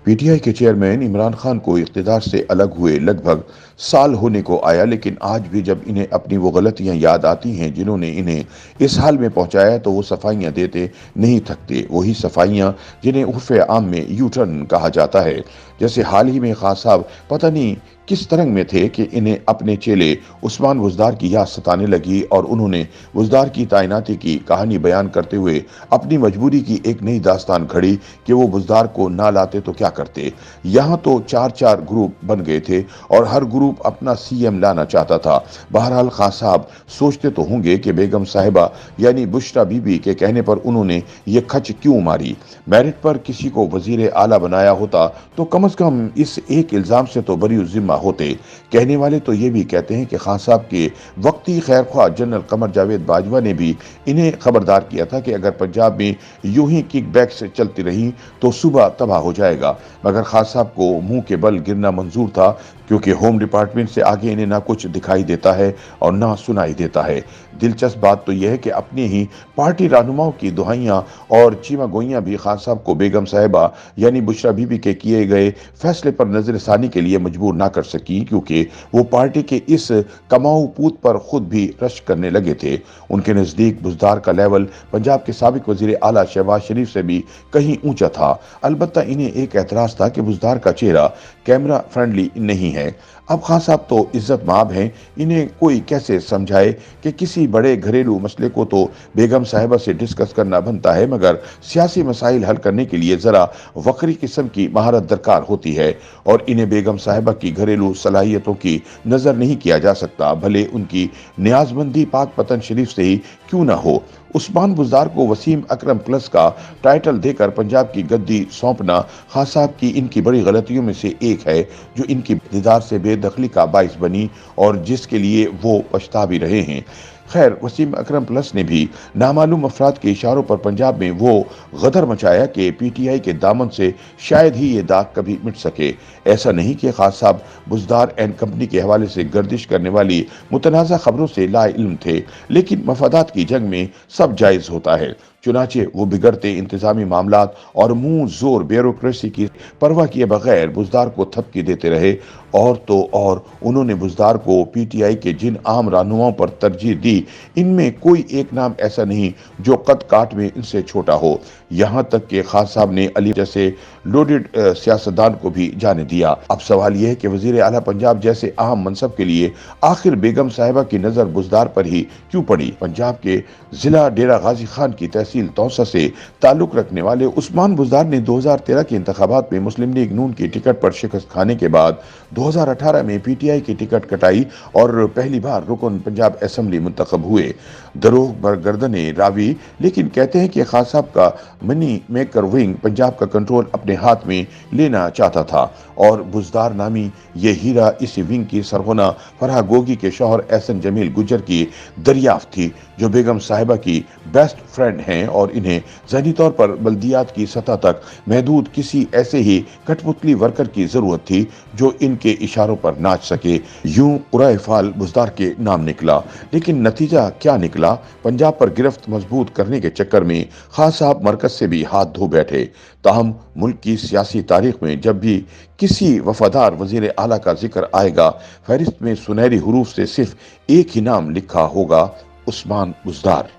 P T I کے chairman Imran Khan کو اقتدار سے الگ ہوئے لگ بھگ سال ہونے کو آیا، لیکن آج بھی جب انہیں اپنی وہ غلطیاں یاد آتی ہیں جنہوں نے انہیں اس حال میں پہنچایا تو وہ صفائیاں دیتے نہیں تھکتے۔ وہی صفائیاں جنہیں عرف عام میں یو ٹرن کہا جاتا ہے۔ جیسے حال ہی میں خان صاحب پتہ نہیں کس ترنگ میں تھے کہ انہیں اپنے چیلے عثمان بزدار کی یاد ستانے لگی اور انہوں نے بزدار کی تعیناتی کی کہانی بیان کرتے ہوئے اپنی مجبوری کی ایک نئی داستان گھڑی کہ وہ بزدار کو نہ لاتے تو کیا کرتے۔ یہاں تو چار چار گروپ بن گئے تھے اور ہر گروپ اپنا سی ایم لانا چاہتا تھا۔ بہرحال خان صاحب سوچتے تو ہوں گے کہ بیگم صاحبہ یعنی بشرا بی بی کے کہنے پر انہوں نے یہ کھچ کیوں ماری۔ میرٹ پر کسی کو وزیر اعلیٰ بنایا ہوتا تو کم از کم اس ایک الزام سے تو بری ذمہ ہوتے۔ کہنے والے تو یہ بھی کہتے ہیں کہ خان صاحب کے وقتی خیر خواہ جنرل قمر جاوید باجوہ نے بھی انہیں خبردار کیا تھا کہ اگر پنجاب میں یوں ہی کک بیک سے چلتی رہی تو صوبہ تباہ ہو جائے گا، مگر خان صاحب کو منہ کے بل گرنا منظور تھا، کیونکہ ہوم ڈپارٹمنٹ سے آگے انہیں نہ کچھ دکھائی دیتا ہے اور نہ سنائی دیتا ہے۔ دلچسپ بات تو یہ ہے کہ اپنے ہی پارٹی رہنماؤں کی دہائیاں اور چیمہ گوئیاں بھی خان صاحب کو بیگم صاحبہ یعنی بشرا بی بی کے کیے گئے فیصلے پر نظر ثانی کے لیے مجبور نہ کر سکی، کیونکہ وہ پارٹی کے اس کماؤ پوت پر خود بھی رشک کرنے لگے تھے۔ ان کے نزدیک بزدار کا لیول پنجاب کے سابق وزیر اعلیٰ شہباز شریف سے بھی کہیں اونچا تھا۔ البتہ انہیں ایک اعتراض تھا کہ بزدار کا چہرہ کیمرہ فرینڈلی نہیں ہے۔ اب خان صاحب تو عزت مآب ہیں، انہیں کوئی کیسے سمجھائے کہ کسی بڑے گھریلو مسئلے کو تو بیگم صاحبہ سے ڈسکس کرنا بنتا ہے، مگر سیاسی مسائل حل کرنے کے لیے ذرا وقری قسم کی مہارت درکار ہوتی ہے، اور انہیں بیگم صاحبہ کی گھریلو صلاحیتوں کی نظر نہیں کیا جا سکتا، بھلے ان کی نیاز مندی پاک پتن شریف سے ہی کیوں نہ ہو۔ عثمان بزدار کو وسیم اکرم پلس کا ٹائٹل دے کر پنجاب کی گدی سونپنا خان صاحب کی ان کی بڑی غلطیوں میں سے ایک ہے، جو ان کی اقتدار سے بے دخلی کا باعث بنی اور جس کے لیے وہ پچھتا بھی رہے ہیں۔ خیر، وسیم اکرم پلس نے بھی نامعلوم افراد کے اشاروں پر پنجاب میں وہ غدر مچایا کہ پی ٹی آئی کے دامن سے شاید ہی یہ داغ کبھی مٹ سکے۔ ایسا نہیں کہ خان صاحب بزدار اینڈ کمپنی کے حوالے سے گردش کرنے والی متنازع خبروں سے لا علم تھے، لیکن مفادات کی جنگ میں سب جائز ہوتا ہے۔ چنانچہ وہ بگڑتے انتظامی معاملات اور منہ زور بیوروکریسی کی پرواہ کیے بغیر بزدار کو تھپکی دیتے رہے، اور تو اور انہوں نے بزدار کو پی ٹی آئی کے جن عام رہنماؤں پر ترجیح دی، ان میں کوئی ایک نام ایسا نہیں جو قد کاٹ میں ان سے چھوٹا ہو۔ یہاں تک کہ خان صاحب نے علی جیسے لوڈڈ سیاستدان کو بھی جانے دیا۔ اب سوال یہ ہے کہ وزیر اعلیٰ پنجاب جیسے اہم منصب کے لیے آخر بیگم صاحبہ کی نظر بزدار پر ہی کیوں پڑی؟ پنجاب کے ضلع ڈیرہ غازی خان کی تحصیل توسہ سے تعلق رکھنے والے عثمان بزدار نے 2013 کے انتخابات میں مسلم لیگ نون کی ٹکٹ پر شکست کھانے کے بعد 2018 میں پی ٹی آئی کی ٹکٹ کٹائی اور پہلی بار رکن پنجاب اسمبلی منتخب ہوئے۔ دروغ برگردنے راوی لیکن کہتے ہیں کہ خان صاحب کا منی میکر ونگ پنجاب کا کنٹرول اپنے ہاتھ میں لینا چاہتا تھا، اور بزدار نامی یہ ہیرا اسی ونگ کی سرغنہ فرح گوگی کے شوہر احسن جمیل گجر کی دریافت تھی، جو بیگم صاحبہ کی بیسٹ فرینڈ ہیں، اور انہیں ذہنی طور پر بلدیات کی سطح تک محدود کسی ایسے ہی کٹ پتلی ورکر کی ضرورت تھی جو ان کے اشاروں پر ناچ سکے۔ یوں قرعہ فال بزدار کے نام نکلا، لیکن نتیجہ کیا نکلا؟ پنجاب پر گرفت مضبوط کرنے کے چکر میں خان صاحب مرکز سے بھی ہاتھ دھو بیٹھے۔ تاہم ملک کی سیاسی تاریخ میں جب بھی کسی وفادار وزیر اعلیٰ کا ذکر آئے گا، فہرست میں سنہری حروف سے صرف ایک ہی نام لکھا ہوگا: عثمان بزدار۔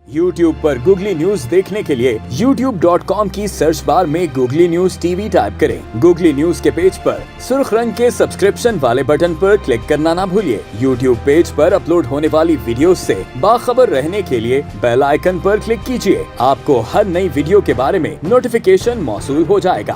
یوٹیوب پر گوگلی نیوز دیکھنے کے لیے youtube.com کی سرچ بار میں googly news T V type کریں۔ گوگلی نیوز کے پیج پر سرخ رنگ کے سبسکرپشن والے بٹن پر کلک کرنا نہ بھولیے۔ یوٹیوب پیج پر اپلوڈ ہونے والی ویڈیوز سے باخبر رہنے کے لیے بیل آئیکن پر کلک کیجیے۔ آپ کو ہر نئی ویڈیو کے بارے میں نوٹیفیکیشن موصول ہو جائے گا۔